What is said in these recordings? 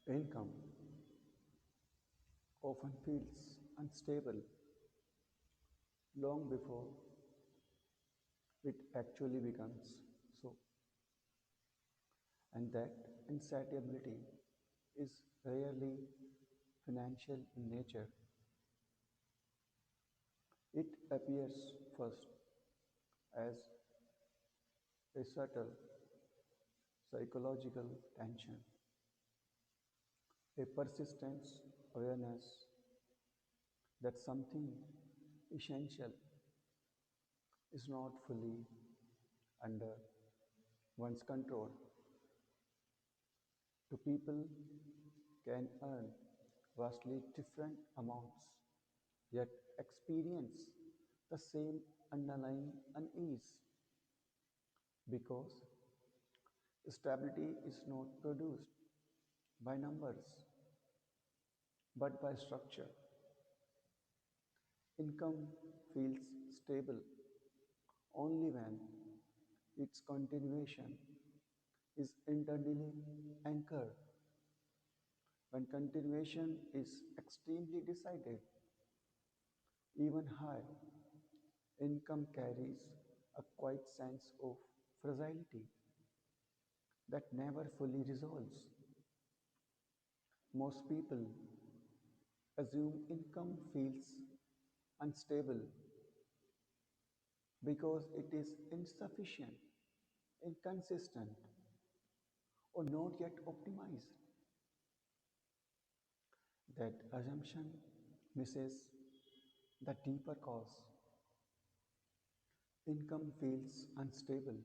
Income often feels unstable long before it actually becomes so, and that instability is rarely financial in nature. It appears first as a subtle psychological tension, a persistent awareness that something essential is not fully under one's control. Two people can earn vastly different amounts, yet experience the same underlying unease because stability is not produced by numbers but by structure. Income feels stable only when its continuation is internally anchored. When continuation is extremely decided, even high, income carries a quiet sense of fragility that never fully resolves. Most people assume income feels unstable because it is insufficient, inconsistent, or not yet optimized. That assumption misses the deeper cause. Income feels unstable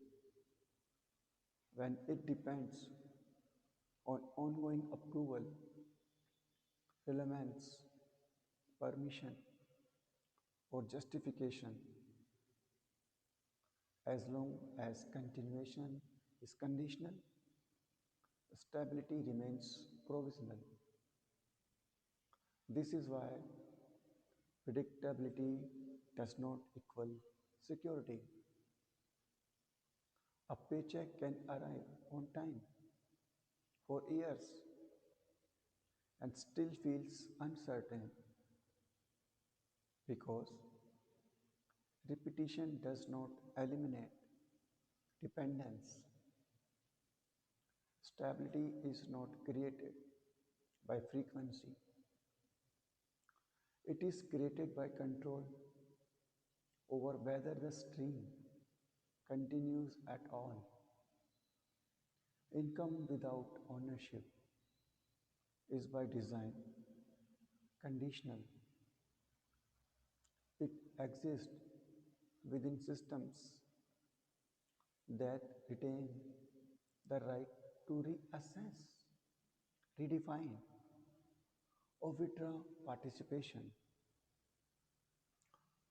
when it depends on ongoing approval, relevance, permission, or justification. As long as continuation is conditional, stability remains provisional. This is why predictability does not equal security. A paycheck can arrive on time for years and still feels uncertain because repetition does not eliminate dependence. Stability is not created by frequency, it is created by control over whether the stream continues at all. Income without ownership is by design conditional. It exists within systems that retain the right to reassess, redefine, or withdraw participation.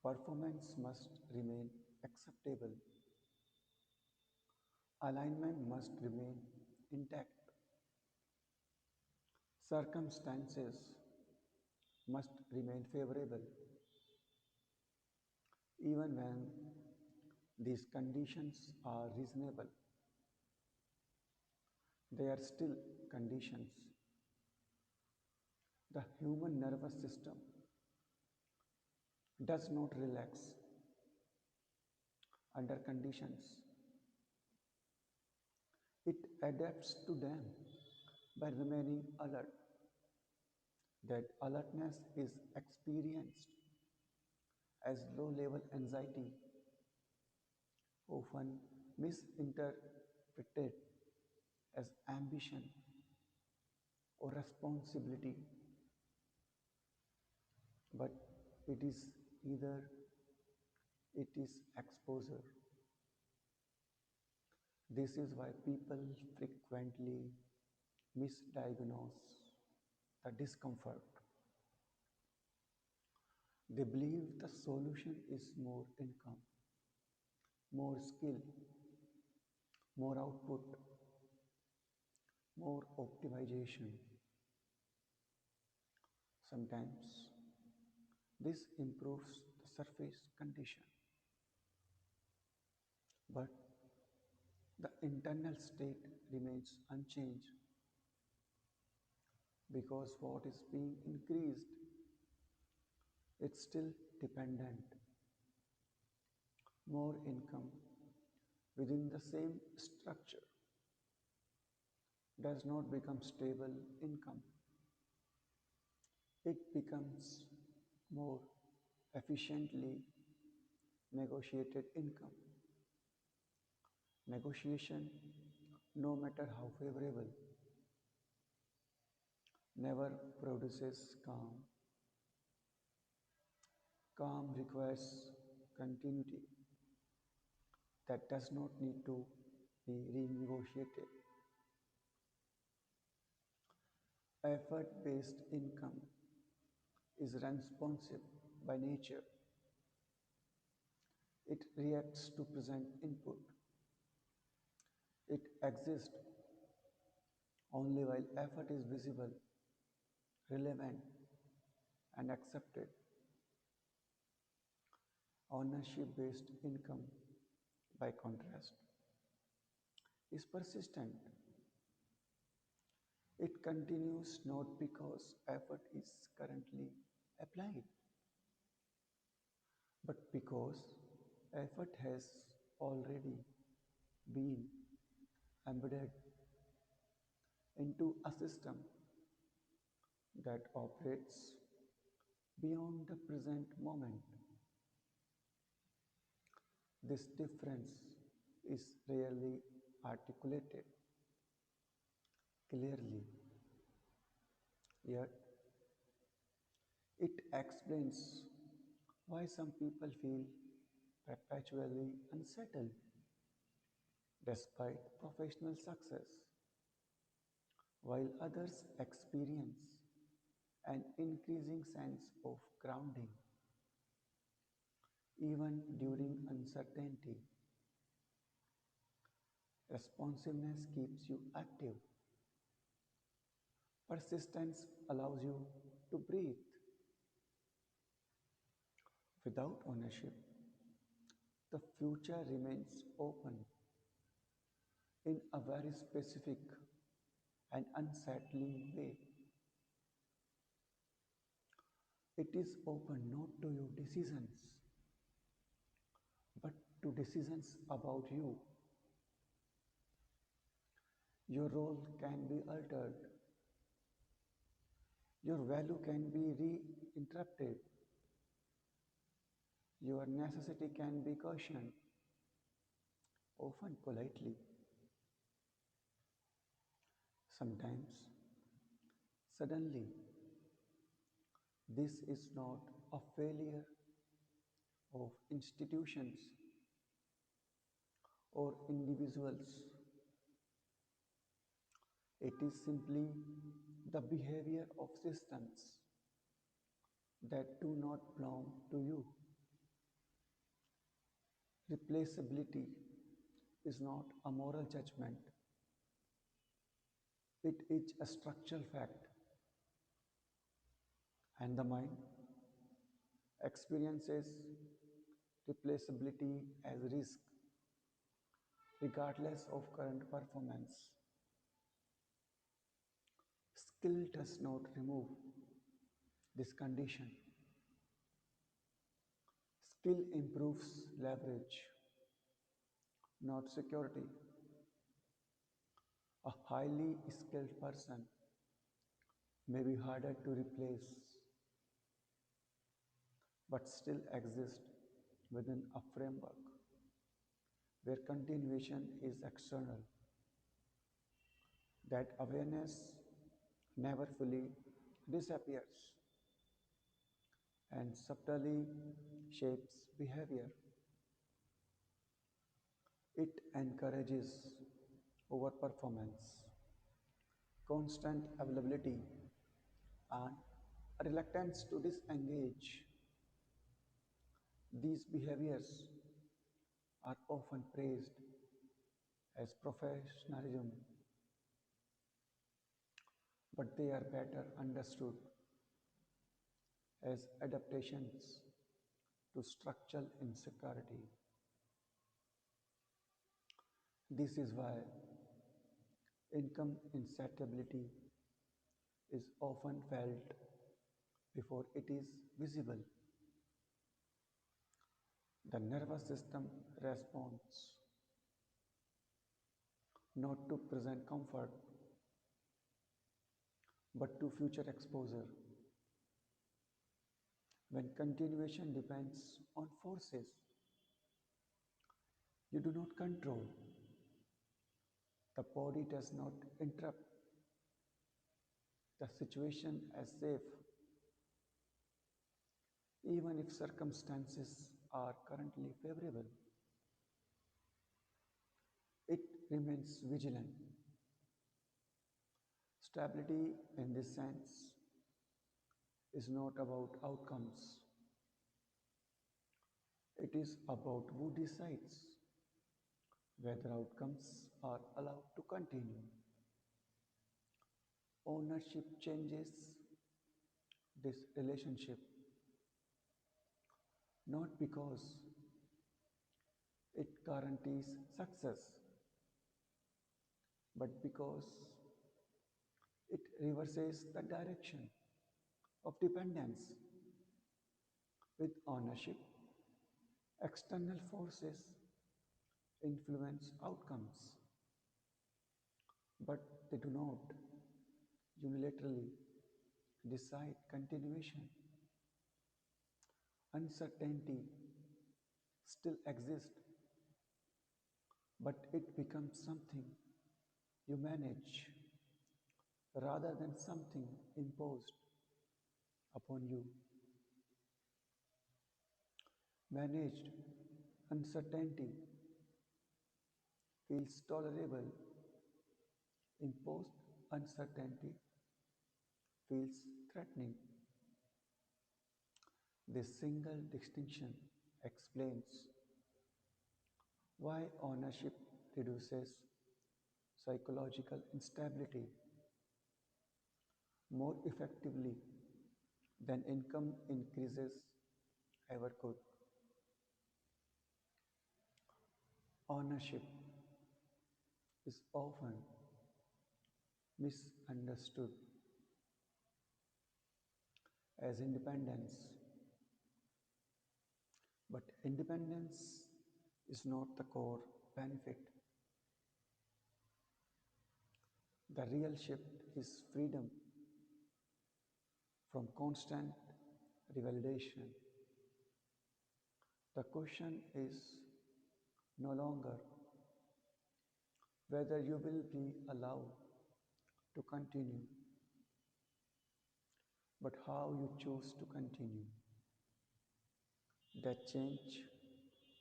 Performance must remain acceptable. Alignment must remain intact. Circumstances must remain favorable. Even when these conditions are reasonable, they are still conditions. The human nervous system does not relax under conditions, it adapts to them by remaining alert. That alertness is experienced as low level anxiety, often misinterpreted as ambition or responsibility, but it is either it is exposure. This is why people frequently misdiagnose the discomfort. They believe the solution is more income, more skill, more output, more optimization. Sometimes this improves the surface condition, but the internal state remains unchanged. because what is being increased, it's still dependent. More income within the same structure does not become stable income. It becomes more efficiently negotiated income. Negotiation, no matter how favorable, never produces calm. Calm requires continuity that does not need to be renegotiated. Effort based income is responsive by nature. It reacts to present input. It exists only while effort is visible, relevant, and accepted. Ownership based income, by contrast, is persistent. It continues not because effort is currently applied, but because effort has already been embedded into a system that operates beyond the present moment. This difference is rarely articulated clearly, yet it explains why some people feel perpetually unsettled despite professional success, while others experience an increasing sense of grounding even during uncertainty. Responsiveness keeps you active. Persistence allows you to breathe. Without ownership, the future remains open in a very specific and unsettling way. It is open not to your decisions, but to decisions about you. Your role can be altered, your value can be reinterpreted, your necessity can be cautioned, often politely. Sometimes, suddenly, this is not a failure of institutions or individuals. It is simply the behavior of systems that do not belong to you. Replaceability is not a moral judgment, it is a structural fact, and the mind experiences replaceability as risk regardless of current performance. Skill does not remove this condition. Skill improves leverage, not security. A highly skilled person may be harder to replace, but still exist within a framework where continuation is external. That awareness never fully disappears and subtly shapes behavior. It encourages overperformance, constant availability, and a reluctance to disengage. These behaviors are often praised as professionalism, but they are better understood as adaptations to structural insecurity. This is why income instability is often felt before it is visible. The nervous system responds not to present comfort but to future exposure. When continuation depends on forces you do not control, the body does not interrupt the situation as safe, even if circumstances are currently favorable. It remains vigilant. Stability, in this sense, is not about outcomes, it is about who decides whether outcomes are allowed to continue. Ownership changes this relationship not because it guarantees success, but because it reverses the direction of dependence. With ownership, external forces influence outcomes, but they do not unilaterally decide continuation. Uncertainty still exists, but it becomes something you manage rather than something imposed upon you. Managed uncertainty feels tolerable, imposed uncertainty feels threatening. This single distinction explains why ownership reduces psychological instability more effectively than income increases ever could. Ownership is often misunderstood as independence, but independence is not the core benefit. The real shift is freedom from constant revalidation. The question is no longer whether you will be allowed to continue, but how you choose to continue. That change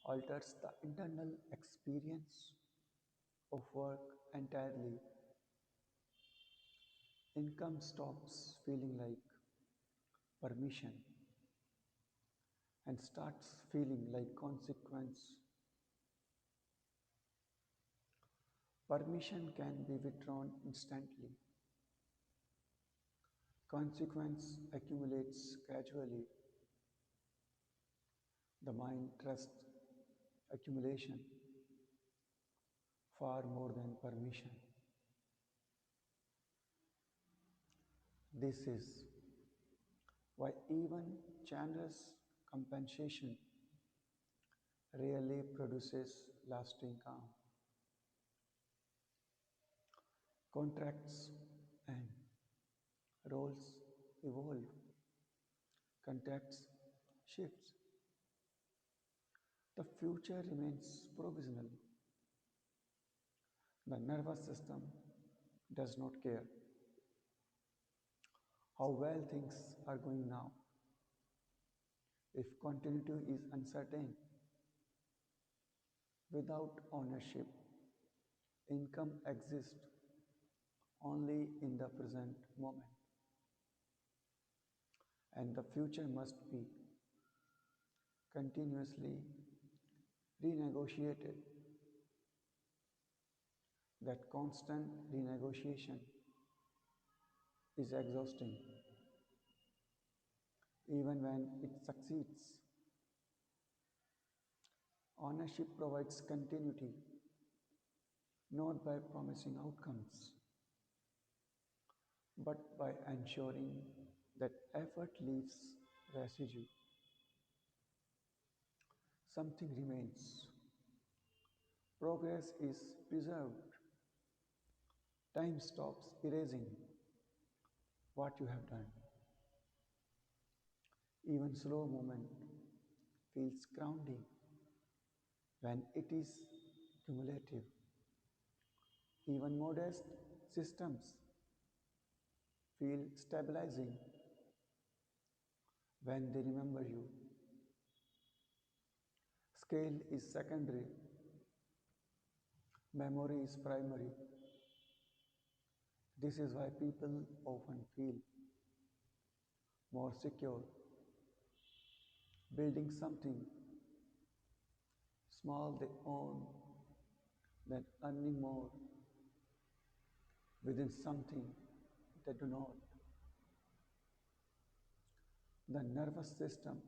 alters the internal experience of work entirely. Income stops feeling like permission and starts feeling like consequence. Permission can be withdrawn instantly. Consequence accumulates gradually. The mind trusts accumulation far more than permission. This is why even generous compensation rarely produces lasting calm. Contracts and roles evolve, contexts shifts. The future remains provisional. The nervous system does not care how well things are going now. If continuity is uncertain, without ownership, income exists only in the present moment, and the future must be continuously renegotiated. That constant renegotiation is exhausting. Even when it succeeds, ownership provides continuity not by promising outcomes, but by ensuring that effort leaves residue, something remains. Progress is preserved. Time stops erasing what you have done. Even slow movement feels grounding when it is cumulative. Even modest systems feel stabilizing when they remember you. Scale is secondary, memory is primary. This is why people often feel more secure building something small they own than earning more within something they do not. The nervous system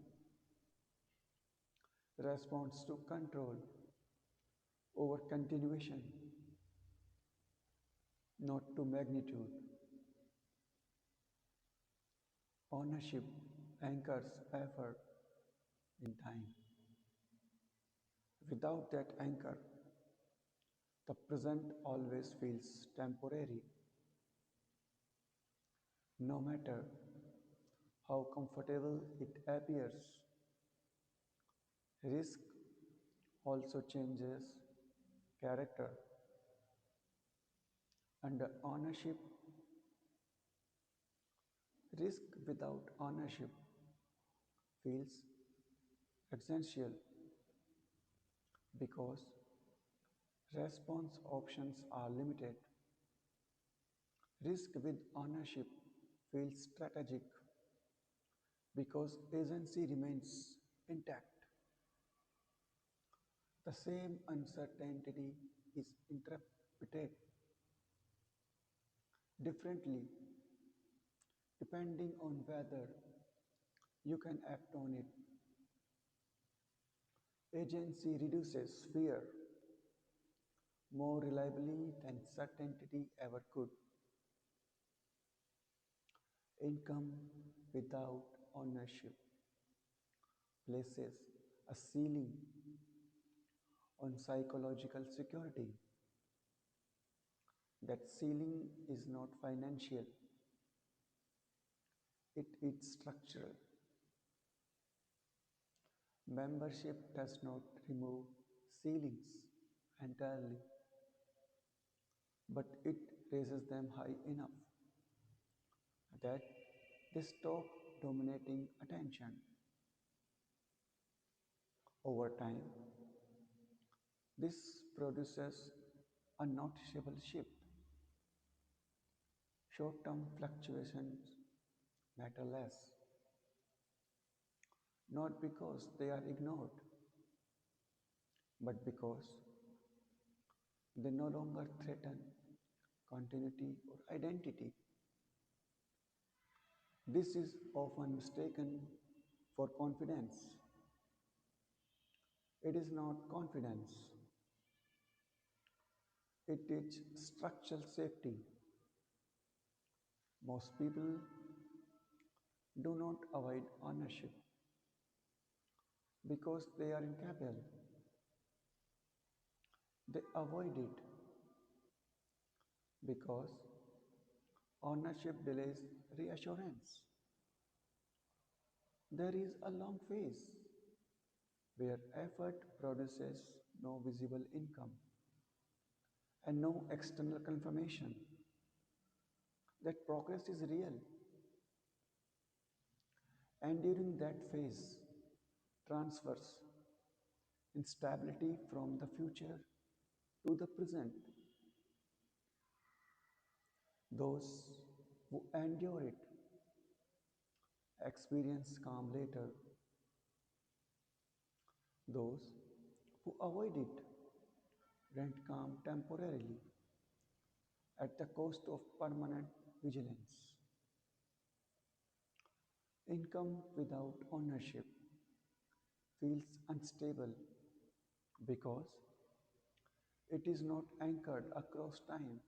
responds to control over continuation, not to magnitude. Ownership anchors effort in time. Without that anchor, the present always feels temporary, no matter how comfortable it appears. Risk also changes character. Under ownership, risk without ownership feels essential because response options are limited. Risk with ownership feels strategic because agency remains intact. The same uncertainty is interpreted differently depending on whether you can act on it. Agency reduces fear more reliably than certainty ever could. Income without ownership places a ceiling on psychological security. That ceiling is not financial, it is structural. Membership does not remove ceilings entirely, but it raises them high enough that they stop dominating attention. Over time, this produces a noticeable shift. Short term fluctuations matter less, not because they are ignored, but because they no longer threaten continuity or identity. This is often mistaken for confidence. It is not confidence, it is structural safety. Most people do not avoid ownership because they are incapable. They avoid it because ownership delays reassurance. There is a long phase where effort produces no visible income and no external confirmation that progress is real. And during that phase, transfers instability from the future to the present. Those who endure it experience calm later. Those who avoid it rent calm temporarily at the cost of permanent vigilance. Income without ownership feels unstable because it is not anchored across time.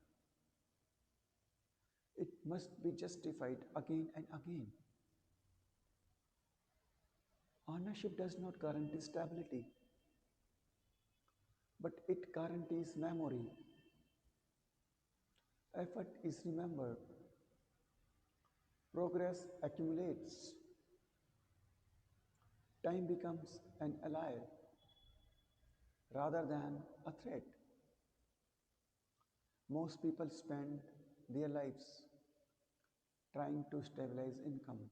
It must be justified again and again. Ownership does not guarantee stability, but it guarantees memory. Effort is remembered, progress accumulates, time becomes an ally rather than a threat. Most people spend their lives trying to stabilize income.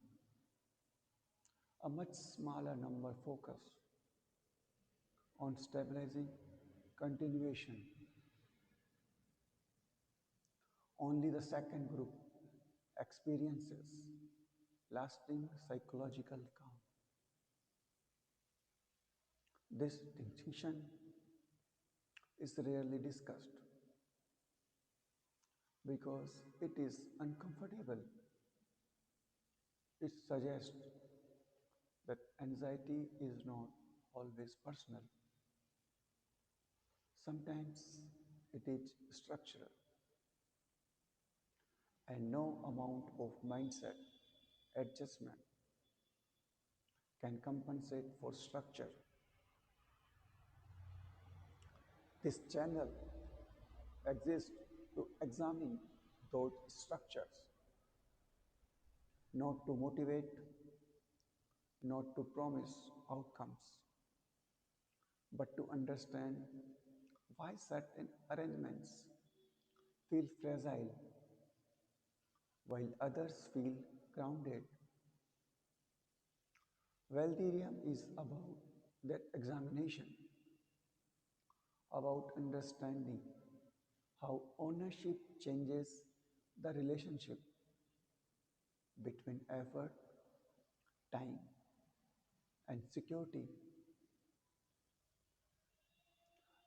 A much smaller number focus on stabilizing continuation. Only the second group experiences lasting psychological calm. This distinction is rarely discussed because it is uncomfortable. It suggests that anxiety is not always personal. Sometimes it is structural, and no amount of mindset adjustment can compensate for structure. This channel exists to examine those structures, not to motivate, not to promise outcomes, but to understand why certain arrangements feel fragile while others feel grounded. Valdyrium is about that examination, about understanding how ownership changes the relationship between effort, time, and security,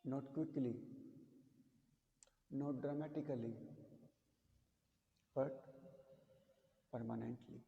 not quickly, not dramatically, but permanently.